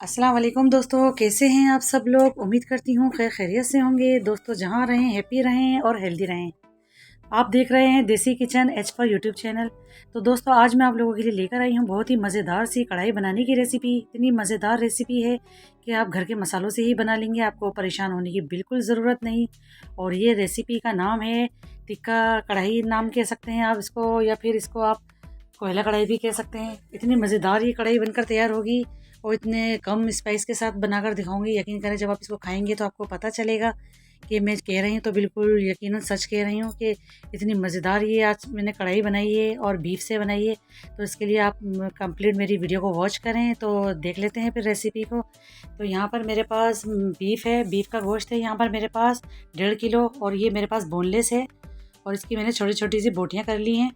अस्सलाम वालेकुम दोस्तों, कैसे हैं आप सब लोग। उम्मीद करती हूँ खैर खैरियत से होंगे। दोस्तों जहाँ रहें हैप्पी रहें और हेल्दी रहें। आप देख रहे हैं देसी किचन एच पर यूट्यूब चैनल। तो दोस्तों आज मैं आप लोगों के लिए लेकर आई हूँ बहुत ही मज़ेदार सी कढ़ाई बनाने की रेसिपी। इतनी मज़ेदार रेसिपी है कि आप घर के मसालों से ही बना लेंगे, आपको परेशान होने की बिल्कुल ज़रूरत नहीं। और ये रेसिपी का नाम है टिक्का कढ़ाई, नाम कह सकते हैं आप इसको, या फिर इसको आप कोयला कढ़ाई भी कह सकते हैं। इतनी मज़ेदार ये कढ़ाई बनकर तैयार होगी और इतने कम स्पाइस के साथ बनाकर दिखाऊंगी। यकीन करें जब आप इसको खाएंगे तो आपको पता चलेगा कि मैं कह रही हूँ तो बिल्कुल यकीनन सच कह रही हूँ कि इतनी मज़ेदार ये आज मैंने कढ़ाई बनाई है और बीफ से बनाई है। तो इसके लिए आप कंप्लीट मेरी वीडियो को वॉच करें। तो देख लेते हैं फिर रेसिपी को। तो यहाँ पर मेरे पास बीफ है, बीफ का गोश्त है यहाँ पर मेरे पास 1.5 किलो, और ये मेरे पास बोनलेस है और इसकी मैंने छोटी छोटी सी बोटियाँ कर ली हैं।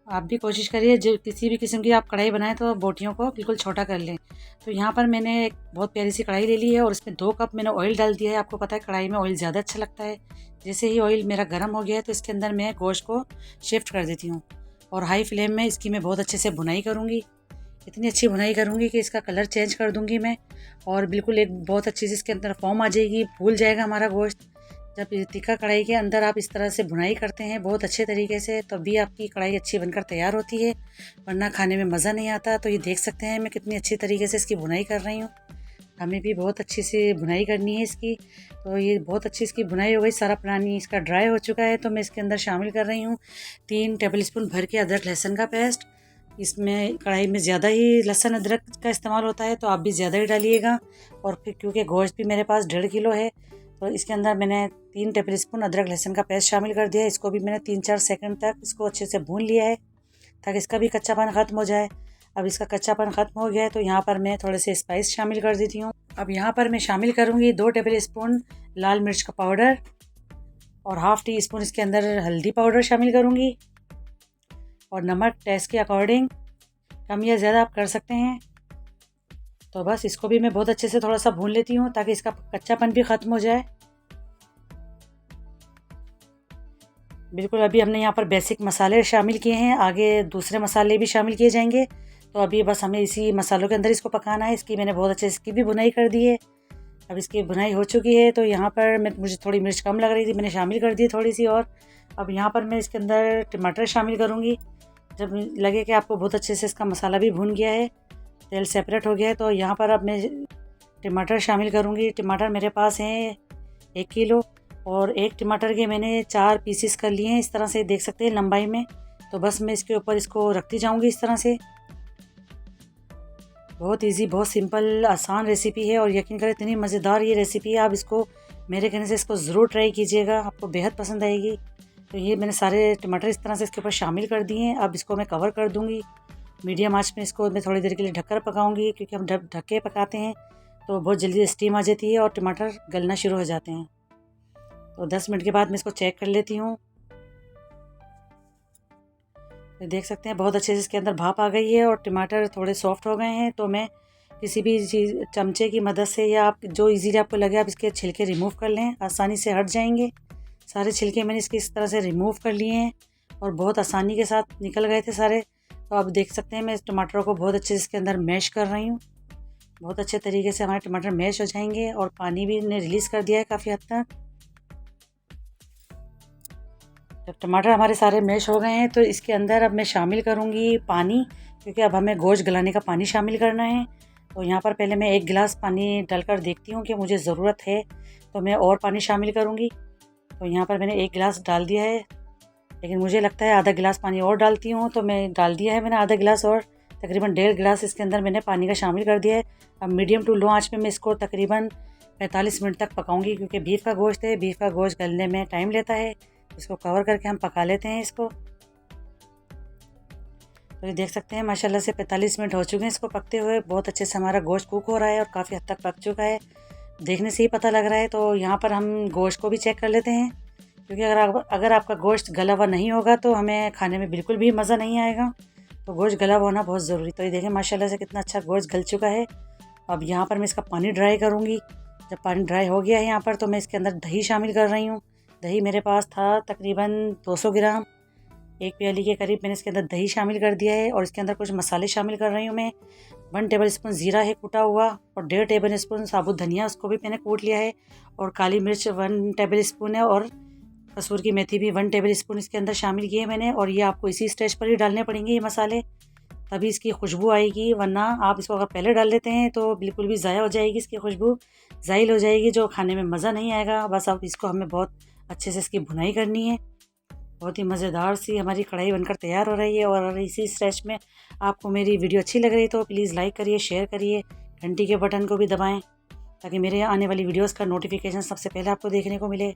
आप भी कोशिश करिए जो किसी भी किस्म की आप कढ़ाई बनाएं तो बोटियों को बिल्कुल छोटा कर लें। तो यहाँ पर मैंने एक बहुत प्यारी सी कढ़ाई ले ली है और इसमें 2 कप मैंने ऑयल डाल दिया है। आपको पता है कढ़ाई में ऑयल ज़्यादा अच्छा लगता है। जैसे ही ऑयल मेरा गर्म हो गया है तो इसके अंदर मैं गोश्त को शिफ्ट कर देती हूँ और हाई फ्लेम में इसकी मैं बहुत अच्छे से भुनाई करूँगी। इतनी अच्छी भुनाई करूँगी कि इसका कलर चेंज कर दूँगी मैं, और बिल्कुल एक बहुत अच्छी सी इसके अंदर फॉर्म आ जाएगी, फूल जाएगा हमारा गोश्त। जब तीखा कढ़ाई के अंदर आप इस तरह से भुनाई करते हैं बहुत अच्छे तरीके से, तब भी आपकी कढ़ाई अच्छी बनकर तैयार होती है, वरना खाने में मज़ा नहीं आता। तो ये देख सकते हैं मैं कितनी अच्छी तरीके से इसकी भुनाई कर रही हूँ। हमें भी बहुत अच्छी से भुनाई करनी है इसकी। तो ये बहुत अच्छी इसकी भुनाई हो गई, सारा पानी इसका ड्राई हो चुका है। तो मैं इसके अंदर शामिल कर रही हूँ 3 टेबलस्पून भर के अदरक लहसुन का पेस्ट। इसमें कढ़ाई में ज़्यादा ही लहसुन अदरक का इस्तेमाल होता है तो आप भी ज़्यादा ही डालिएगा। और फिर क्योंकि गोश्त भी मेरे पास 1.5 किलो है तो इसके अंदर मैंने 3 टेबलस्पून अदरक लहसुन का पेस्ट शामिल कर दिया है। इसको भी मैंने 3-4 सेकंड तक इसको अच्छे से भून लिया है ताकि इसका भी कच्चापन ख़त्म हो जाए। अब इसका कच्चापन ख़त्म हो गया है तो यहाँ पर मैं थोड़े से स्पाइस शामिल कर देती हूँ। अब यहाँ पर मैं शामिल करूँगी 2 टेबलस्पून लाल मिर्च का पाउडर और ½ टी स्पून इसके अंदर हल्दी पाउडर शामिल करूँगी, और नमक टेस्ट के अकॉर्डिंग कम या ज़्यादा आप कर सकते हैं। तो बस इसको भी मैं बहुत अच्छे से थोड़ा सा भून लेती हूँ ताकि इसका कच्चापन भी ख़त्म हो जाए। बिल्कुल अभी हमने यहाँ पर बेसिक मसाले शामिल किए हैं, आगे दूसरे मसाले भी शामिल किए जाएंगे। तो अभी बस हमें इसी मसालों के अंदर इसको पकाना है। इसकी मैंने बहुत अच्छे से इसकी भी भुनाई कर दी है। अब इसकी भुनाई हो चुकी है तो यहाँ पर मुझे थोड़ी मिर्च कम लग रही थी, मैंने शामिल कर दी थोड़ी सी और। अब यहाँ पर मैं इसके अंदर टमाटर शामिल करूँगी। जब लगे कि आपको बहुत अच्छे से इसका मसाला भी भून गया है, तेल सेपरेट हो गया है, तो यहाँ पर अब मैं टमाटर शामिल करूँगी। टमाटर मेरे पास हैं 1 किलो और एक टमाटर के मैंने 4 पीसेस कर लिए हैं, इस तरह से देख सकते हैं लंबाई में। तो बस मैं इसके ऊपर इसको रखती जाऊँगी इस तरह से। बहुत इजी, बहुत सिंपल, आसान रेसिपी है और यकीन करें इतनी मज़ेदार ये रेसिपी है। आप इसको मेरे कहने से इसको ज़रूर ट्राई कीजिएगा, आपको बेहद पसंद आएगी। तो ये मैंने सारे टमाटर इस तरह से इसके ऊपर शामिल कर दिए हैं। अब इसको मैं कवर कर दूँगी मीडियम आंच में। इसको मैं थोड़ी देर के लिए ढककर पकाऊंगी क्योंकि हम ढक के पकाते हैं तो बहुत जल्दी स्टीम आ जाती है और टमाटर गलना शुरू हो जाते हैं। तो 10 मिनट के बाद मैं इसको चेक कर लेती हूँ। तो देख सकते हैं बहुत अच्छे से इसके अंदर भाप आ गई है और टमाटर थोड़े सॉफ्ट हो गए हैं। तो मैं किसी भी चीज़ चमचे की मदद से या आप जो इजीली आपको लगे आप इसके छिलके रिमूव कर लें, आसानी से हट जाएंगे। सारे छिलके मैंने इसके इस तरह से रिमूव कर लिए हैं और बहुत आसानी के साथ निकल गए थे सारे। तो आप देख सकते हैं मैं इस टमाटर को बहुत अच्छे से इसके अंदर मैश कर रही हूँ। बहुत अच्छे तरीके से हमारे टमाटर मैश हो जाएंगे और पानी भी ने रिलीज़ कर दिया है काफ़ी हद तक। जब टमाटर हमारे सारे मैश हो गए हैं तो इसके अंदर अब मैं शामिल करूँगी पानी, क्योंकि अब हमें गोश्त गलाने का पानी शामिल करना है। तो यहाँ पर पहले मैं 1 गिलास पानी डालकर देखती हूँ कि मुझे ज़रूरत है तो मैं और पानी शामिल करूँगी। तो यहाँ पर मैंने 1 गिलास डाल दिया है, लेकिन मुझे लगता है आधा गिलास पानी और डालती हूँ। तो मैं डाल दिया है मैंने आधा गिलास और, तकरीबन 1.5 गिलास इसके अंदर मैंने पानी का शामिल कर दिया है। अब मीडियम टू लो आंच पे मैं इसको तकरीबन 45 मिनट तक पकाऊंगी क्योंकि बीफ का गोश्त है, बीफ का गोश्त गलने में टाइम लेता है। इसको कवर करके हम पका लेते हैं इसको। तो ये देख सकते हैं माशाल्लाह से 45 मिनट हो चुके हैं इसको पकते हुए। बहुत अच्छे से हमारा गोश्त कुक हो रहा है और काफ़ी हद तक पक चुका है, देखने से ही पता लग रहा है। तो यहाँ पर हम गोश्त को भी चेक कर लेते हैं, क्योंकि अगर आपका गोश्त गला हुआ नहीं होगा तो हमें खाने में बिल्कुल भी मज़ा नहीं आएगा। तो गोश्त गला हुआ होना बहुत ज़रूरी। तो ये देखें माशाल्लाह से कितना अच्छा गोश्त गल चुका है। अब यहाँ पर मैं इसका पानी ड्राई करूँगी। जब पानी ड्राई हो गया है यहाँ पर तो मैं इसके अंदर दही शामिल कर रही हूँ। दही मेरे पास था तकरीबन 200 ग्राम, 1 प्याली के करीब मैंने इसके अंदर दही शामिल कर दिया है और इसके अंदर कुछ मसाले शामिल कर रही हूँ मैं। 1 टेबल स्पून ज़ीरा है कूटा हुआ, और 1.5 टेबल स्पून साबुत धनिया, उसको भी मैंने कूट लिया है, और काली मिर्च 1 टेबल स्पून है, और कसूर की मेथी भी 1 टेबल स्पून इसके अंदर शामिल किए मैंने। और ये आपको इसी स्टेज पर ही डालने पड़ेंगे ये मसाले, तभी इसकी खुशबू आएगी, वरना आप इसको अगर पहले डाल देते हैं तो बिल्कुल भी ज़ाया हो जाएगी, इसकी खुशबू ज़ाइल हो जाएगी, जो खाने में मज़ा नहीं आएगा। बस अब इसको हमें बहुत अच्छे से इसकी भुनाई करनी है। बहुत ही मज़ेदार सी हमारी कढ़ाई बनकर तैयार हो रही है। और इसी स्टेज में आपको मेरी वीडियो अच्छी लग रही तो प्लीज़ लाइक करिए, शेयर करिए, घंटी के बटन को भी दबाएं, ताकि मेरे आने वाली वीडियोस का नोटिफिकेशन सबसे पहले आपको देखने को मिले।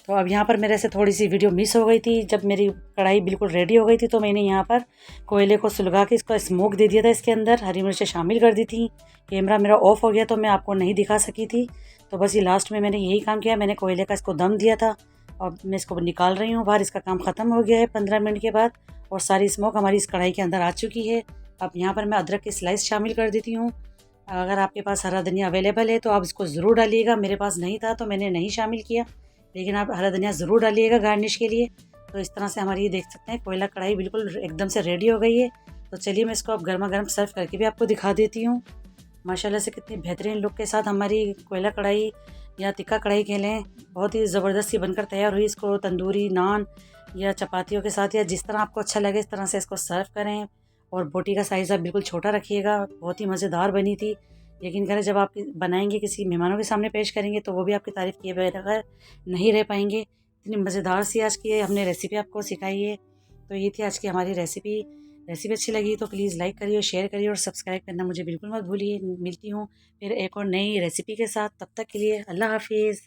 तो अब यहाँ पर मेरे से थोड़ी सी वीडियो मिस हो गई थी। जब मेरी कढ़ाई बिल्कुल रेडी हो गई थी तो मैंने यहाँ पर कोयले को सुलगा के इसको स्मोक दे दिया था, इसके अंदर हरी मिर्चें शामिल कर दी थी। कैमरा मेरा ऑफ हो गया तो मैं आपको नहीं दिखा सकी थी, तो बस ये लास्ट में मैंने यही काम किया, मैंने कोयले का इसको दम दिया था। और मैं इसको निकाल रही हूँ बाहर, इसका काम ख़त्म हो गया है 15 मिनट के बाद, और सारी स्मोक हमारी इस कढ़ाई के अंदर आ चुकी है। अब यहाँ पर मैं अदरक की स्लाइस शामिल कर देती हूँ। अगर आपके पास हरा धनिया अवेलेबल है तो आप इसको ज़रूर डालिएगा, मेरे पास नहीं था तो मैंने नहीं शामिल किया, लेकिन आप हरा धनिया ज़रूर डालिएगा गार्निश के लिए। तो इस तरह से हमारी ये देख सकते हैं कोयला कढ़ाई बिल्कुल एकदम से रेडी हो गई है। तो चलिए मैं इसको अब गर्मा गर्म सर्व करके भी आपको दिखा देती हूँ। माशाल्लाह से कितनी बेहतरीन लुक के साथ हमारी कोयला कढ़ाई या तिक्का कढ़ाई कह लें, बहुत ही ज़बरदस्त सी बनकर तैयार हुई। इसको तंदूरी नान या चपातियों के साथ या जिस तरह आपको अच्छा लगे इस तरह से इसको सर्व करें। और बोटी का साइज़ आप बिल्कुल छोटा रखिएगा, बहुत ही मज़ेदार बनी थी। यकीन करें जब आप बनाएंगे किसी मेहमानों के सामने पेश करेंगे तो वो भी आपकी तारीफ़ किए बगैर नहीं रह पाएंगे। इतनी मज़ेदार सी आज की हमने रेसिपी आपको सिखाई है। तो ये थी आज की हमारी रेसिपी अच्छी लगी तो प्लीज़ लाइक करिए, शेयर करिए और सब्सक्राइब करना मुझे बिल्कुल मत भूलिए। मिलती हूँ फिर एक और नई रेसिपी के साथ, तब तक के लिए अल्लाह हाफिज़।